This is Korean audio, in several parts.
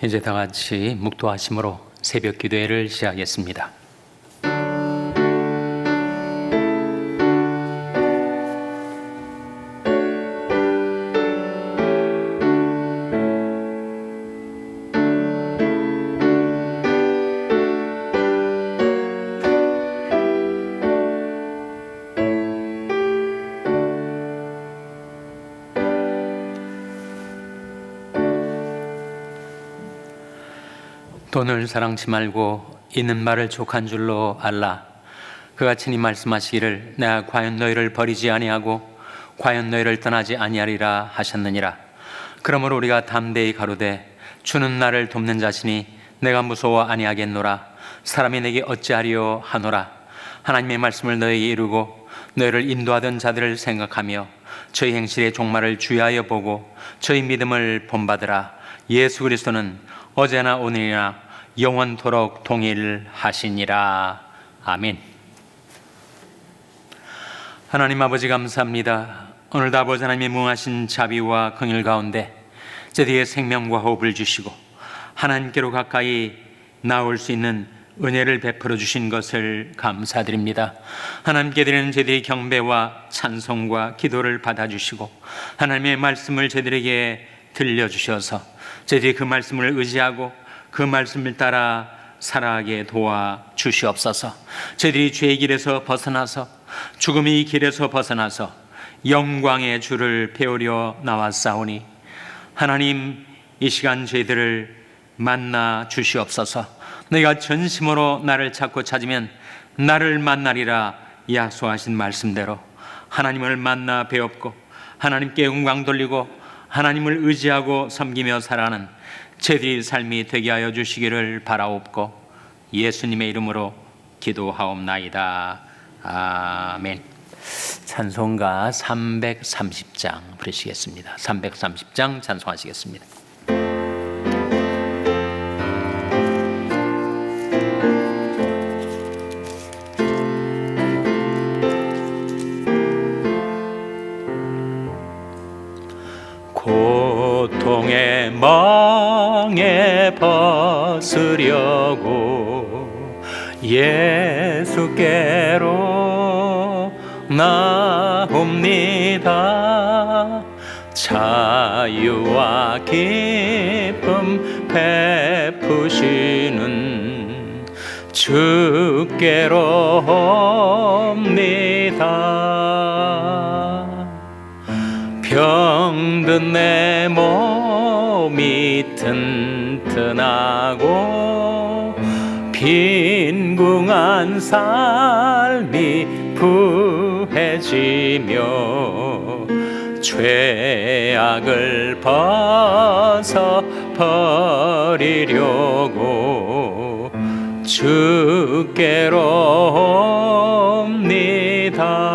이제 다 같이 묵도하심으로 새벽 기도회를 시작하겠습니다. 돈을 사랑치 말고 있는 말을 족한 줄로 알라. 그가 친히 말씀하시기를 내가 과연 너희를 버리지 아니하고 과연 너희를 떠나지 아니하리라 하셨느니라. 그러므로 우리가 담대히 가로되 주는 나를 돕는 자시니 내가 무서워 아니하겠노라. 사람이 내게 어찌하리요 하노라. 하나님의 말씀을 너희에게 이루고 너희를 인도하던 자들을 생각하며 저희 행실의 종말을 주의하여 보고 저희 믿음을 본받으라. 예수 그리스도는 어제나 오늘이나 영원토록 동일하시니라. 아멘. 하나님 아버지 감사합니다. 오늘도 아버지 하나님의 무한하신 자비와 긍휼 가운데 저희에게 생명과 호흡을 주시고 하나님께로 가까이 나올 수 있는 은혜를 베풀어 주신 것을 감사드립니다. 하나님께 드리는 저희들의 경배와 찬송과 기도를 받아주시고 하나님의 말씀을 저희들에게 들려주셔서 저희들이 그 말씀을 의지하고 그 말씀을 따라 살아가게 도와주시옵소서. 저희들이 죄의 길에서 벗어나서 죽음의 길에서 벗어나서 영광의 주를 배우려 나왔사오니 하나님 이 시간 저희들을 만나 주시옵소서. 너희가 전심으로 나를 찾고 찾으면 나를 만나리라 약속하신 말씀대로 하나님을 만나 배웠고 하나님께 영광 돌리고 하나님을 의지하고 섬기며 살아가는 저희들의 삶이 되게 하여 주시기를 바라옵고 예수님의 이름으로 기도하옵나이다. 아멘. 찬송가 330장 부르시겠습니다. 330장 찬송하시겠습니다. 고통의 멍에 벗으려고 예수께로 나옵니다. 자유와 기쁨 베푸시는 주께로 옵니다. 병든 내 몸이 튼튼하고 빈궁한 삶이 부해지며 죄악을 벗어버리려고 주께로 옵니다.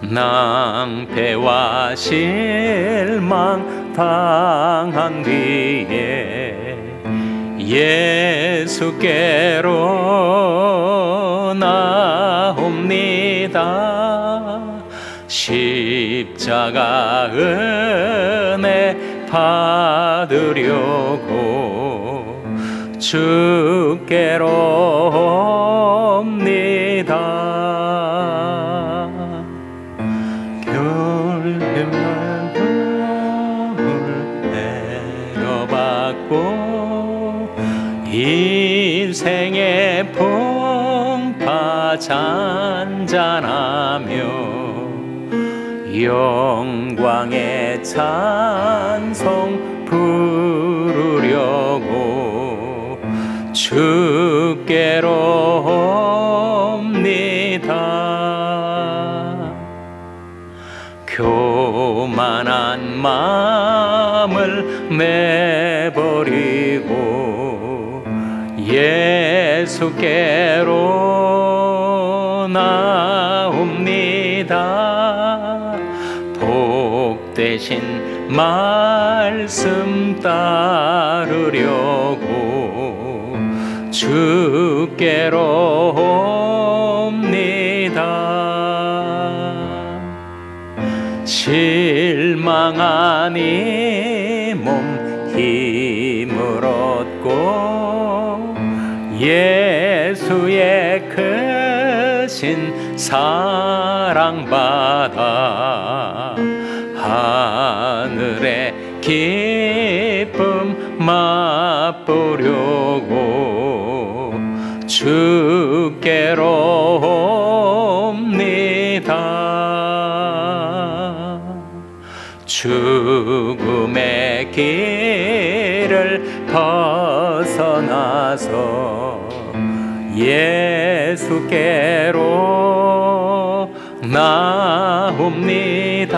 낭패와 실망 당한 뒤에 예수께로 나옵니다. 십자가 은혜 받으려고 주께로 옵니다. 인생의 풍파 잔잔하며 영광의 찬송 부르려고 주께로 옵니다. 교만한 마음을 내버리고 예수께로 나옵니다. 복되신 말씀 따르려고 주께로 옵니다. 실망한 이 몸 힘을 얻고 예수의 크신 사랑받아 하늘의 기쁨 맛보려고 주께로 옵니다. 죽음의 길을 벗어나서 예수께로 나옵니다.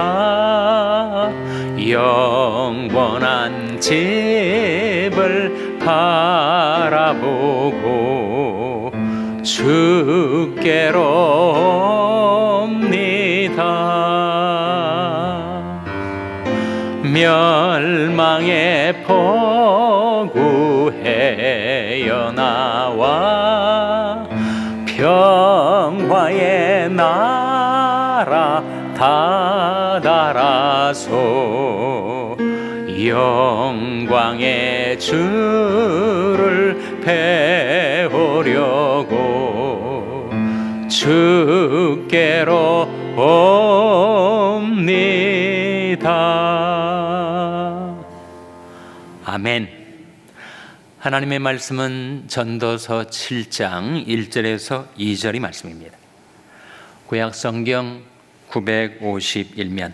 영원한 집을 바라보고 주께로 옵니다. 멸망의 포구헤어 나와 평화의 나라 다다라서 영광의 주를 배우려고 주께로 옵니다. 아멘. 하나님의 말씀은 전도서 7장 1절에서 2절이 말씀입니다. 구약 성경 951면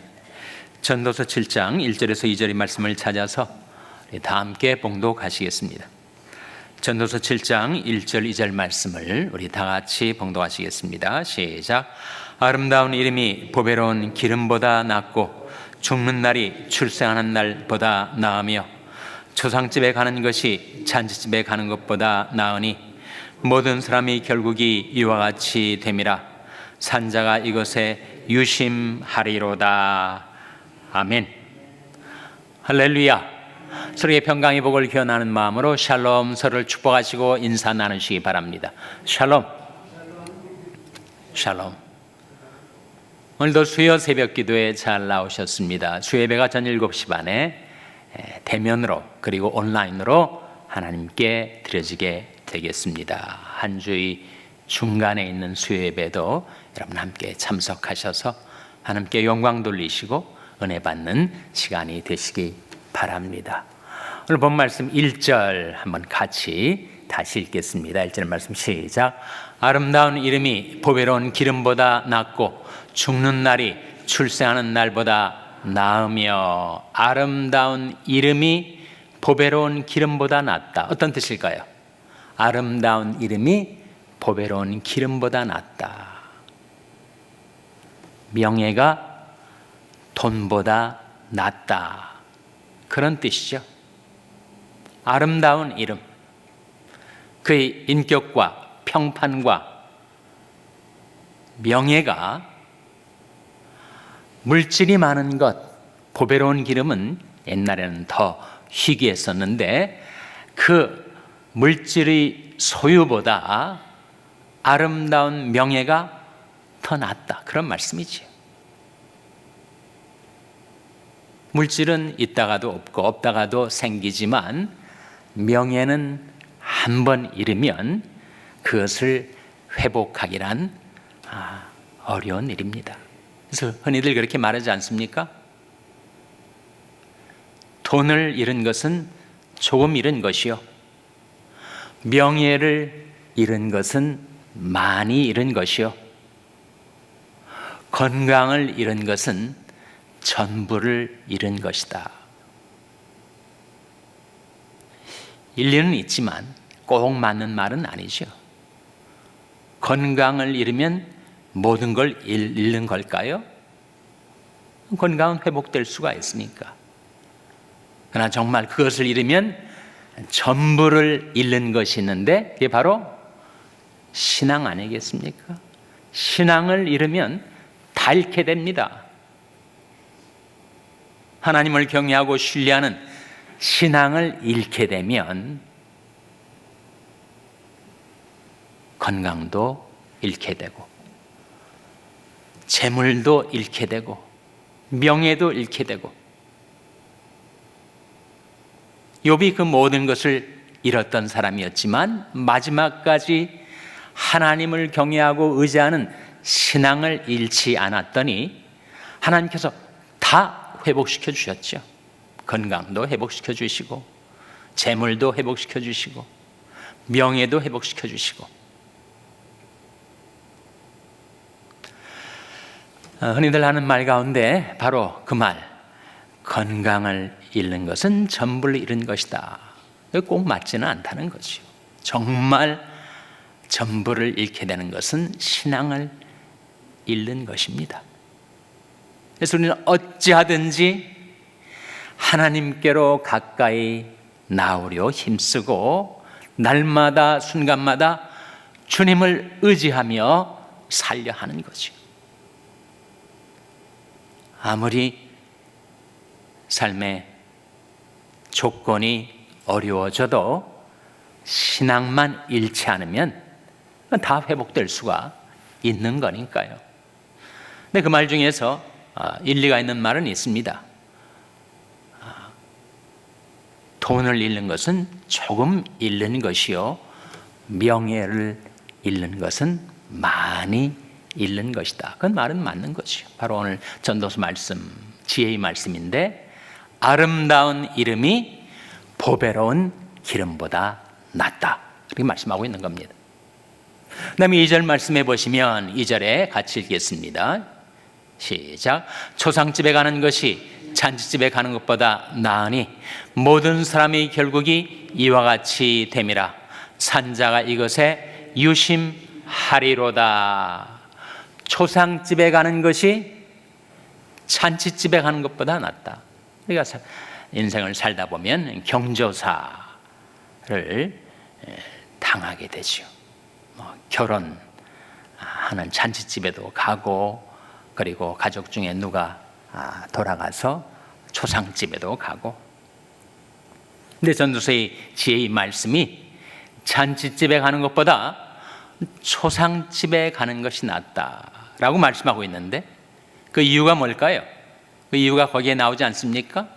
전도서 7장 1절에서 2절의 말씀을 찾아서 다 함께 봉독하시겠습니다. 전도서 7장 1절 2절 말씀을 우리 다 같이 봉독하시겠습니다. 시작. 아름다운 이름이 보배로운 기름보다 낫고 죽는 날이 출생하는 날보다 나으며 초상집에 가는 것이 잔치집에 가는 것보다 나으니 모든 사람이 결국이 이와 같이 됨이라. 산자가 이것에 유심하리로다. 아멘. 할렐루야. 서로의 평강의 복을 기원하는 마음으로 샬롬, 서로를 축복하시고 인사 나누시기 바랍니다. 샬롬. 샬롬. 오늘도 수요 새벽 기도에 잘 나오셨습니다. 수요 예배가 전 7시 반에 대면으로 그리고 온라인으로 하나님께 드려지게 되겠습니다. 한 주의 중간에 있는 수요 예배도 여러분 함께 참석하셔서 하나님께 영광 돌리시고 은혜 받는 시간이 되시기 바랍니다. 오늘 본 말씀 1절 한번 같이 다시 읽겠습니다. 1절 말씀 시작. 아름다운 이름이 보배로운 기름보다 낫고 죽는 날이 출생하는 날보다 나으며. 아름다운 이름이 보배로운 기름보다 낫다. 어떤 뜻일까요? 아름다운 이름이 보배로운 기름보다 낫다. 명예가 돈보다 낫다. 그런 뜻이죠. 아름다운 이름, 그의 인격과 평판과 명예가 물질이 많은 것, 보배로운 기름은 옛날에는 더 희귀했었는데 그 물질의 소유보다 아름다운 명예가 더 낫다. 그런 말씀이지요. 물질은 있다가도 없고 없다가도 생기지만 명예는 한 번 잃으면 그것을 회복하기란 어려운 일입니다. 그래서 흔히들 그렇게 말하지 않습니까? 돈을 잃은 것은 조금 잃은 것이요, 명예를 잃은 것은 많이 잃은 것이요, 건강을 잃은 것은 전부를 잃은 것이다. 일리는 있지만 꼭 맞는 말은 아니죠. 건강을 잃으면 모든 걸 잃는 걸까요? 건강은 회복될 수가 있으니까. 그러나 정말 그것을 잃으면 전부를 잃는 것이 있는데 그게 바로 신앙 아니겠습니까? 신앙을 잃으면 다 잃게 됩니다. 하나님을 경외하고 신뢰하는 신앙을 잃게 되면 건강도 잃게 되고 재물도 잃게 되고 명예도 잃게 되고, 욥이 그 모든 것을 잃었던 사람이었지만 마지막까지 하나님을 경외하고 의지하는 신앙을 잃지 않았더니 하나님께서 다 회복시켜 주셨죠. 건강도 회복시켜 주시고, 재물도 회복시켜 주시고, 명예도 회복시켜 주시고. 흔히들 하는 말 가운데 바로 그 말, 건강을 잃는 것은 전부를 잃은 것이다, 꼭 맞지는 않다는 거죠. 정말 전부를 잃게 되는 것은 신앙을 잃는 것입니다. 그래서 우리는 어찌하든지 하나님께로 가까이 나오려 힘쓰고 날마다 순간마다 주님을 의지하며 살려 하는 거죠. 아무리 삶의 조건이 어려워져도 신앙만 잃지 않으면 다 회복될 수가 있는 거니까요. 근데 그 말 중에서 일리가 있는 말은 있습니다. 돈을 잃는 것은 조금 잃는 것이요, 명예를 잃는 것은 많이 잃는 것이다. 그 말은 맞는 거죠. 바로 오늘 전도서 말씀, 지혜의 말씀인데, 아름다운 이름이 보배로운 기름보다 낫다, 이렇게 말씀하고 있는 겁니다. 그 다음에 2절 말씀해 보시면 2절에 같이 읽겠습니다. 시작. 초상집에 가는 것이 잔치집에 가는 것보다 나으니 모든 사람의 결국이 이와 같이 됨이라. 산자가 이것에 유심하리로다. 초상집에 가는 것이 잔치집에 가는 것보다 낫다. 우리가 인생을 살다 보면 경조사를 당하게 되죠. 결혼하는 잔치집에도 가고, 그리고 가족 중에 누가 돌아가서 초상집에도 가고. 근데 전도서의 지혜의 말씀이 잔치집에 가는 것보다 초상집에 가는 것이 낫다라고 말씀하고 있는데, 그 이유가 뭘까요? 그 이유가 거기에 나오지 않습니까?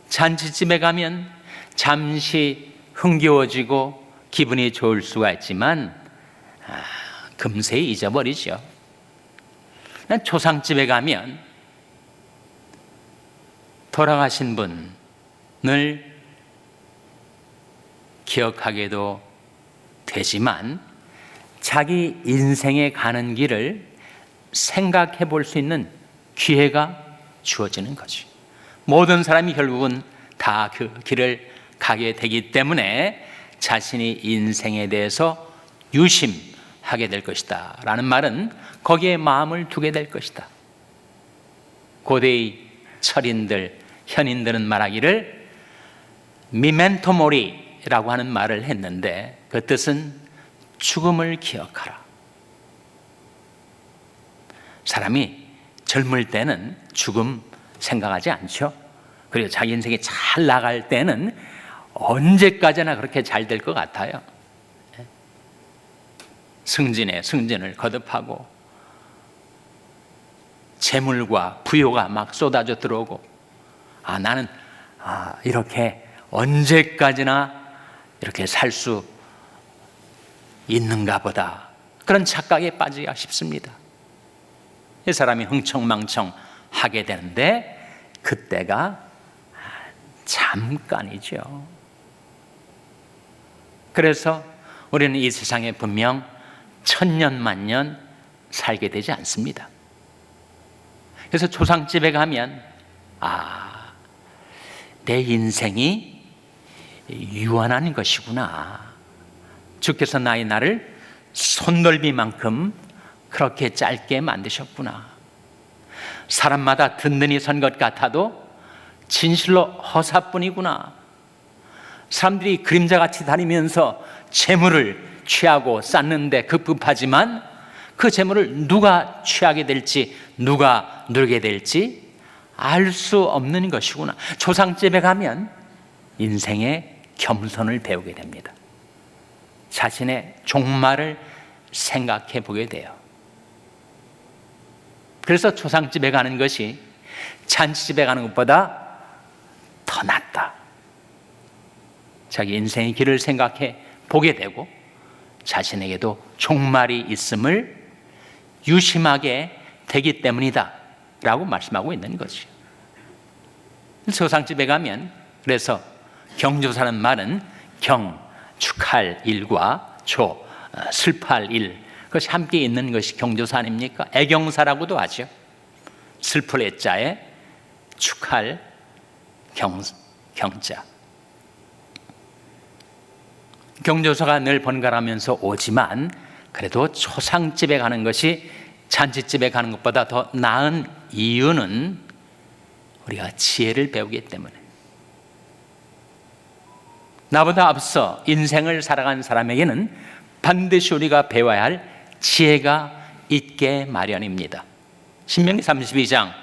잔치집에 가면 잠시 흥겨워지고 기분이 좋을 수가 있지만 금세 잊어버리죠. 초상집에 가면 돌아가신 분을 기억하게도 되지만 자기 인생에 가는 길을 생각해 볼 수 있는 기회가 주어지는 거죠. 모든 사람이 결국은 다 그 길을 가게 되기 때문에 자신이 인생에 대해서 유심하게 될 것이다 라는 말은 거기에 마음을 두게 될 것이다. 고대의 철인들, 현인들은 말하기를 미멘토 모리라고 하는 말을 했는데, 그 뜻은 죽음을 기억하라. 사람이 젊을 때는 죽음 생각하지 않죠. 그리고 자기 인생이 잘 나갈 때는 언제까지나 그렇게 잘 될 것 같아요. 승진에 승진을 거듭하고 재물과 부요가 막 쏟아져 들어오고, 나는 이렇게 언제까지나 이렇게 살 수 있는가 보다, 그런 착각에 빠지기가 쉽습니다. 이 사람이 흥청망청 하게 되는데 그때가 잠깐이죠. 그래서 우리는 이 세상에 분명 천년 만년 살게 되지 않습니다. 그래서 초상집에 가면 내 인생이 유한한 것이구나, 주께서 나를 손놀비만큼 그렇게 짧게 만드셨구나, 사람마다 든든히 선 것 같아도 진실로 허사뿐이구나, 사람들이 그림자같이 다니면서 재물을 취하고 쌓는데 급급하지만 그 재물을 누가 취하게 될지, 누가 누리게 될지 알 수 없는 것이구나. 조상집에 가면 인생의 겸손을 배우게 됩니다. 자신의 종말을 생각해 보게 돼요. 그래서 초상집에 가는 것이 잔치집에 가는 것보다 더 낫다. 자기 인생의 길을 생각해 보게 되고 자신에게도 종말이 있음을 유심하게 되기 때문이다 라고 말씀하고 있는 것이죠. 초상집에 가면, 그래서 경조사는 말은 경, 축할 일과 조, 슬퍼할 일, 그것이 함께 있는 것이 경조사 아닙니까? 애경사라고도 하죠. 슬플 애자에 축할 경자. 경조사가 늘 번갈아가면서 오지만 그래도 초상집에 가는 것이 잔치집에 가는 것보다 더 나은 이유는 우리가 지혜를 배우기 때문에, 나보다 앞서 인생을 살아간 사람에게는 반드시 우리가 배워야 할 지혜가 있게 마련입니다. 신명기 32장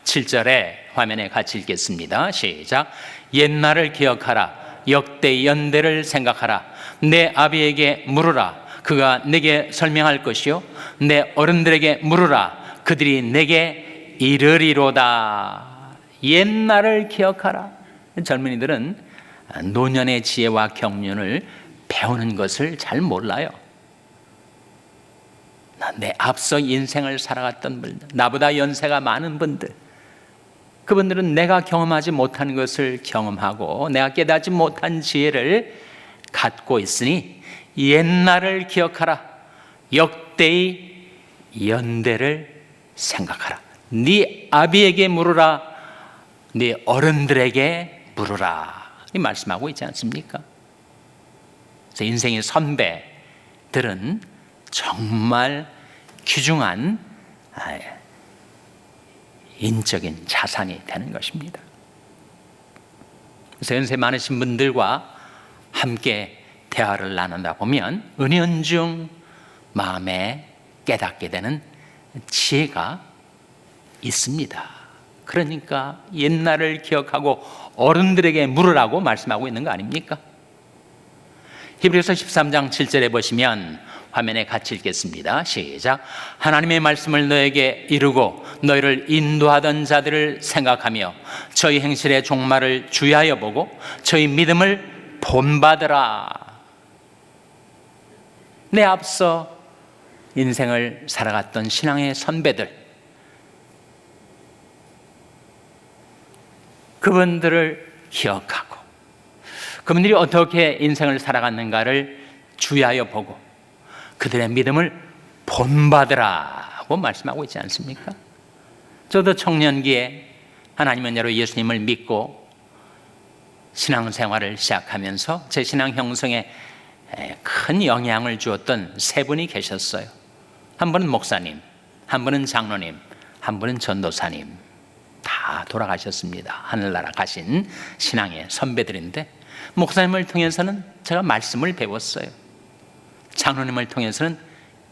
7절에 화면에 같이 읽겠습니다. 시작. 옛날을 기억하라. 역대 연대를 생각하라. 내 아비에게 물으라. 그가 내게 설명할 것이요. 내 어른들에게 물으라. 그들이 내게 이르리로다. 옛날을 기억하라. 젊은이들은 노년의 지혜와 경륜을 배우는 것을 잘 몰라요. 내 앞서 인생을 살아갔던 분들, 나보다 연세가 많은 분들, 그분들은 내가 경험하지 못한 것을 경험하고 내가 깨닫지 못한 지혜를 갖고 있으니 옛날을 기억하라. 역대의 연대를 생각하라. 네 아비에게 물으라. 네 어른들에게 물으라. 이 말씀하고 있지 않습니까? 그래서 인생의 선배들은 정말 귀중한 인적인 자산이 되는 것입니다. 그래서 연세 많으신 분들과 함께 대화를 나누다 보면 은연중 마음에 깨닫게 되는 지혜가 있습니다. 그러니까 옛날을 기억하고 어른들에게 물으라고 말씀하고 있는 거 아닙니까? 히브리서 13장 7절에 보시면 화면에 같이 읽겠습니다. 시작. 하나님의 말씀을 너에게 이루고 너희를 인도하던 자들을 생각하며 저희 행실의 종말을 주의하여 보고 저희 믿음을 본받으라. 내 앞서 인생을 살아갔던 신앙의 선배들, 그분들을 기억하고 그분들이 어떻게 인생을 살아갔는가를 주의하여 보고 그들의 믿음을 본받으라고 말씀하고 있지 않습니까? 저도 청년기에 하나님 은혜로 예수님을 믿고 신앙생활을 시작하면서 제 신앙 형성에 큰 영향을 주었던 세 분이 계셨어요. 한 분은 목사님, 한 분은 장로님, 한 분은 전도사님. 다 돌아가셨습니다. 하늘나라 가신 신앙의 선배들인데, 목사님을 통해서는 제가 말씀을 배웠어요. 장로님을 통해서는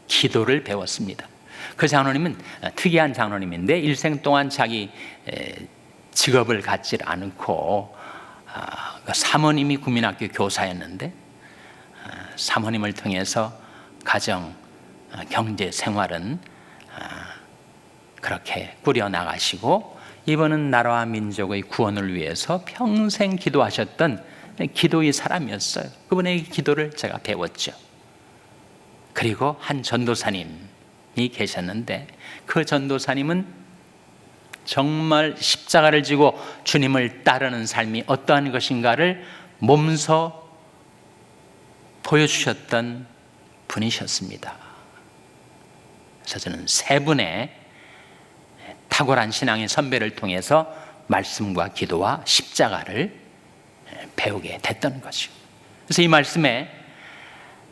기도를 배웠습니다. 그 장로님은 특이한 장로님인데 일생 동안 자기 직업을 갖지 않고 사모님이 국민학교 교사였는데 사모님을 통해서 가정 경제 생활은 그렇게 꾸려나가시고, 이번은 나라와 민족의 구원을 위해서 평생 기도하셨던 기도의 사람이었어요. 그분의 기도를 제가 배웠죠. 그리고 한 전도사님이 계셨는데 그 전도사님은 정말 십자가를 지고 주님을 따르는 삶이 어떠한 것인가를 몸소 보여주셨던 분이셨습니다. 그래서 저는 세 분의 탁월한 신앙의 선배를 통해서 말씀과 기도와 십자가를 배우게 됐던 거죠. 그래서 이 말씀에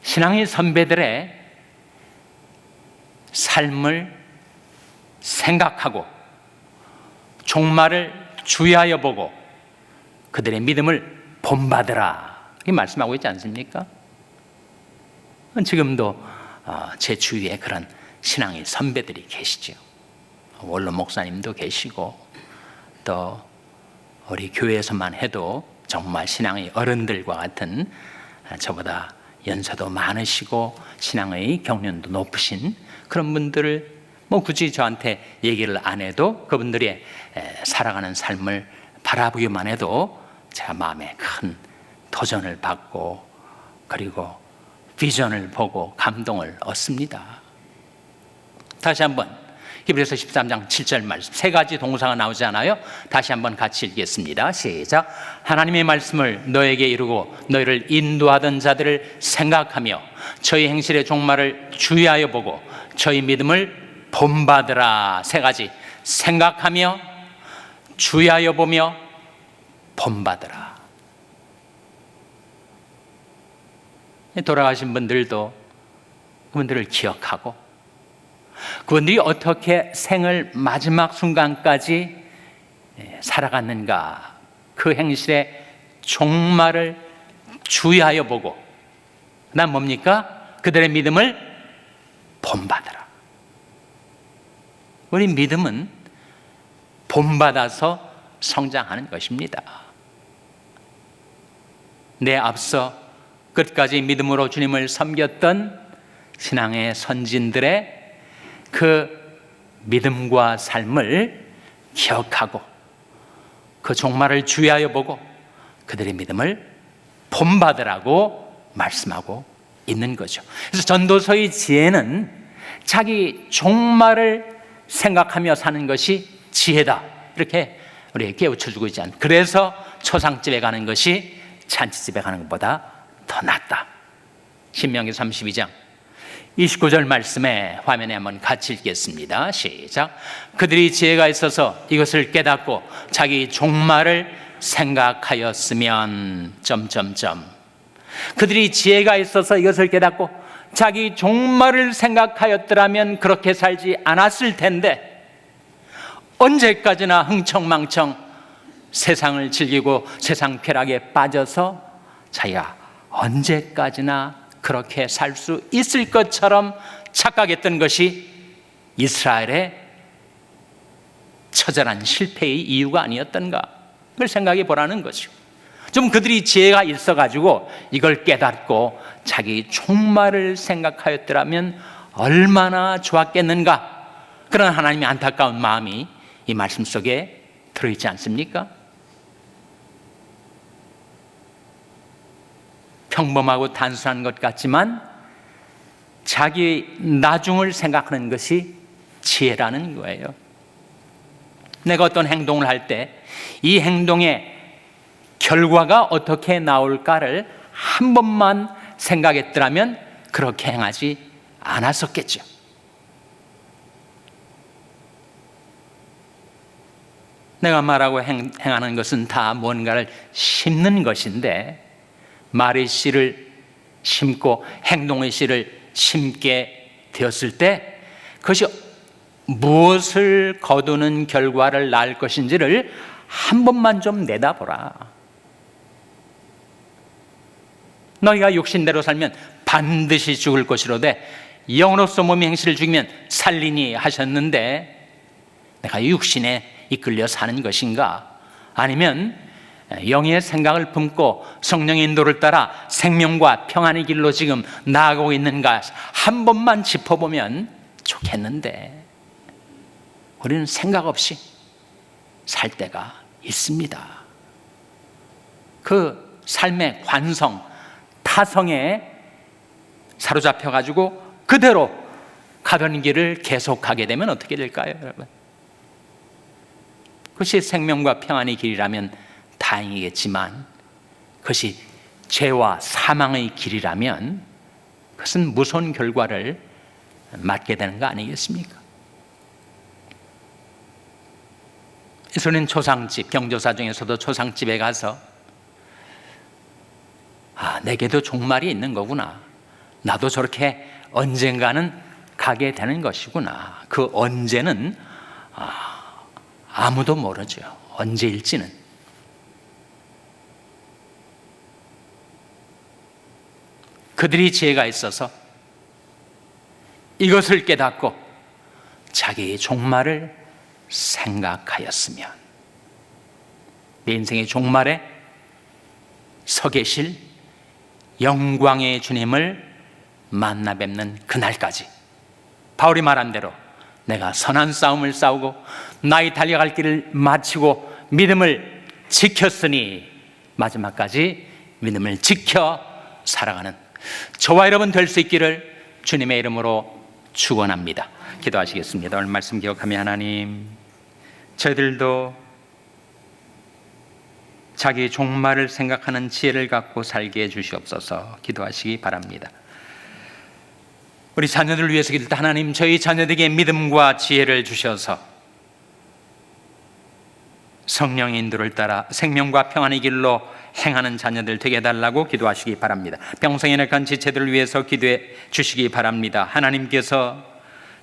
신앙의 선배들의 삶을 생각하고 종말을 주의하여 보고 그들의 믿음을 본받으라, 이 말씀하고 있지 않습니까? 지금도 제 주위에 그런 신앙의 선배들이 계시죠. 원로 목사님도 계시고 또 우리 교회에서만 해도 정말 신앙의 어른들과 같은, 저보다 연세도 많으시고 신앙의 경륜도 높으신 그런 분들을 뭐 굳이 저한테 얘기를 안 해도 그분들의 살아가는 삶을 바라보기만 해도 제가 마음에 큰 도전을 받고 그리고 비전을 보고 감동을 얻습니다. 다시 한번 히브리서 13장 7절 말씀, 세 가지 동사가 나오지 않아요? 다시 한번 같이 읽겠습니다. 시작. 하나님의 말씀을 너에게 이루고 너희를 인도하던 자들을 생각하며 저희 행실의 종말을 주의하여 보고 저희 믿음을 본받으라. 세 가지, 생각하며 주의하여 보며 본받으라. 돌아가신 분들도 그분들을 기억하고 그분들이 어떻게 생을 마지막 순간까지 살아갔는가, 그 행실의 종말을 주의하여 보고, 난 뭡니까? 그들의 믿음을 본받으라. 우리 믿음은 본받아서 성장하는 것입니다. 내 앞서 끝까지 믿음으로 주님을 섬겼던 신앙의 선진들의 그 믿음과 삶을 기억하고 그 종말을 주의하여 보고 그들의 믿음을 본받으라고 말씀하고 있는 거죠. 그래서 전도서의 지혜는 자기 종말을 생각하며 사는 것이 지혜다, 이렇게 우리에게 깨우쳐주고 있지 않습니까? 그래서 초상집에 가는 것이 잔치집에 가는 것보다 더 낫다. 신명기 32장 29절 말씀에 화면에 한번 같이 읽겠습니다. 시작. 그들이 지혜가 있어서 이것을 깨닫고 자기 종말을 생각하였으면 그들이 지혜가 있어서 이것을 깨닫고 자기 종말을 생각하였더라면 그렇게 살지 않았을 텐데, 언제까지나 흥청망청 세상을 즐기고 세상 쾌락에 빠져서 자기가 언제까지나 그렇게 살 수 있을 것처럼 착각했던 것이 이스라엘의 처절한 실패의 이유가 아니었던가, 그걸 생각해 보라는 거죠. 좀 그들이 지혜가 있어가지고 이걸 깨닫고 자기 종말을 생각하였더라면 얼마나 좋았겠는가, 그런 하나님의 안타까운 마음이 이 말씀 속에 들어있지 않습니까? 평범하고 단순한 것 같지만 자기 나중을 생각하는 것이 지혜라는 거예요. 내가 어떤 행동을 할 때 이 행동의 결과가 어떻게 나올까를 한 번만 생각했더라면 그렇게 행하지 않았었겠죠. 내가 말하고 행하는 것은 다 뭔가를 심는 것인데, 말의 씨를 심고 행동의 씨를 심게 되었을 때 그것이 무엇을 거두는 결과를 낳을 것인지를 한 번만 좀 내다보라. 너희가 육신대로 살면 반드시 죽을 것이로되 영으로서 몸의 행실을 죽이면 살리니 하셨는데, 내가 육신에 이끌려 사는 것인가, 아니면 영의 생각을 품고 성령의 인도를 따라 생명과 평안의 길로 지금 나아가고 있는가 한 번만 짚어보면 좋겠는데, 우리는 생각 없이 살 때가 있습니다. 그 삶의 관성, 타성에 사로잡혀가지고 그대로 가던 길을 계속하게 되면 어떻게 될까요, 여러분? 그것이 생명과 평안의 길이라면 다행이겠지만, 그것이 죄와 사망의 길이라면 그것은 무서운 결과를 맞게 되는 거 아니겠습니까? 이스라엘은 초상집, 경조사 중에서도 초상집에 가서 내게도 종말이 있는 거구나, 나도 저렇게 언젠가는 가게 되는 것이구나, 그 언제는 아무도 모르죠. 언제일지는. 그들이 지혜가 있어서 이것을 깨닫고 자기의 종말을 생각하였으면, 내 인생의 종말에 서 계실 영광의 주님을 만나 뵙는 그날까지 바울이 말한 대로 내가 선한 싸움을 싸우고 나의 달려갈 길을 마치고 믿음을 지켰으니 마지막까지 믿음을 지켜 살아가는 저와 여러분 될 수 있기를 주님의 이름으로 축원합니다. 기도하시겠습니다. 오늘 말씀 기억하며 하나님, 저희들도 자기 종말을 생각하는 지혜를 갖고 살게 해주시옵소서. 기도하시기 바랍니다. 우리 자녀들을 위해서 기도할 때 하나님, 저희 자녀들에게 믿음과 지혜를 주셔서 성령의 인도를 따라 생명과 평안의 길로 행하는 자녀들 되게 해달라고 기도하시기 바랍니다. 병성에 약한 지체들을 위해서 기도해 주시기 바랍니다. 하나님께서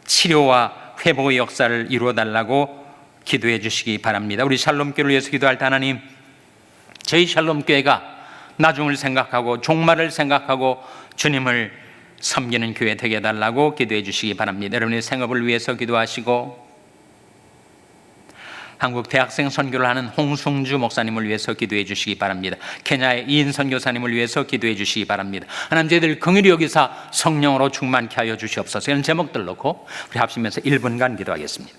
치료와 회복의 역사를 이루어 달라고 기도해 주시기 바랍니다. 우리 샬롬교회를 위해서 기도할 때 하나님, 저희 샬롬교회가 나중을 생각하고 종말을 생각하고 주님을 섬기는 교회 되게 해달라고 기도해 주시기 바랍니다. 여러분의 생업을 위해서 기도하시고, 한국 대학생 선교를 하는 홍승주 목사님을 위해서 기도해 주시기 바랍니다. 케냐의 이인 선교사님을 위해서 기도해 주시기 바랍니다. 하나님, 저희들 긍휼히 여기사 성령으로 충만케 하여 주시옵소서. 이런 제목들 놓고 우리 합심해서 1분간 기도하겠습니다.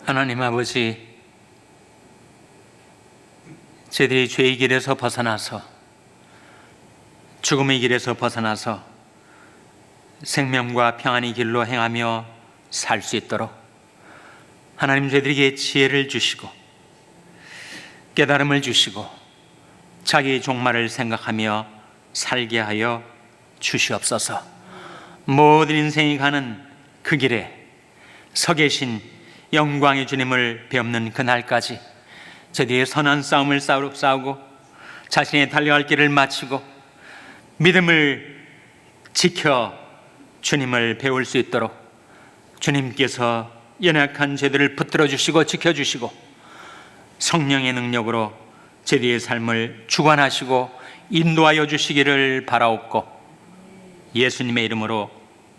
하나님 아버지, 저희들이 죄의 길에서 벗어나서 죽음의 길에서 벗어나서 생명과 평안의 길로 행하며 살 수 있도록 하나님, 저희들에게 지혜를 주시고 깨달음을 주시고 자기의 종말을 생각하며 살게 하여 주시옵소서. 모든 인생이 가는 그 길에 서 계신 영광의 주님을 뵙는 그날까지 저희의 선한 싸움을 싸우고 자신의 달려갈 길을 마치고 믿음을 지켜 주님을 배울 수 있도록 주님께서 연약한 저희들을 붙들어 주시고 지켜주시고 성령의 능력으로 저희의 삶을 주관하시고 인도하여 주시기를 바라옵고 예수님의 이름으로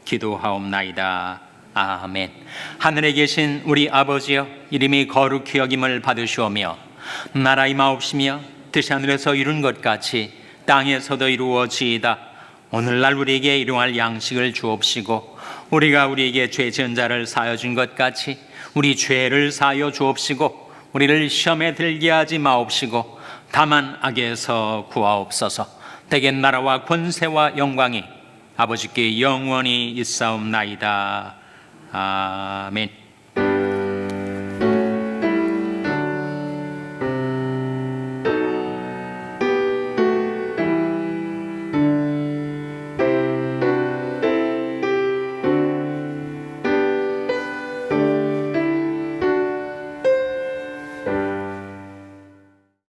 기도하옵나이다. 아멘. 하늘에 계신 우리 아버지여, 이름이 거룩히 여김을 받으시오며 나라 임하옵시며 뜻이 하늘에서 이룬 것 같이 땅에서도 이루어지이다. 오늘날 우리에게 일용할 양식을 주옵시고 우리가 우리에게 죄 지은 자를 사하여 준 것 같이 우리 죄를 사하여 주옵시고 우리를 시험에 들게 하지 마옵시고 다만 악에서 구하옵소서. 대개 나라와 권세와 영광이 아버지께 영원히 있사옵나이다. 아멘.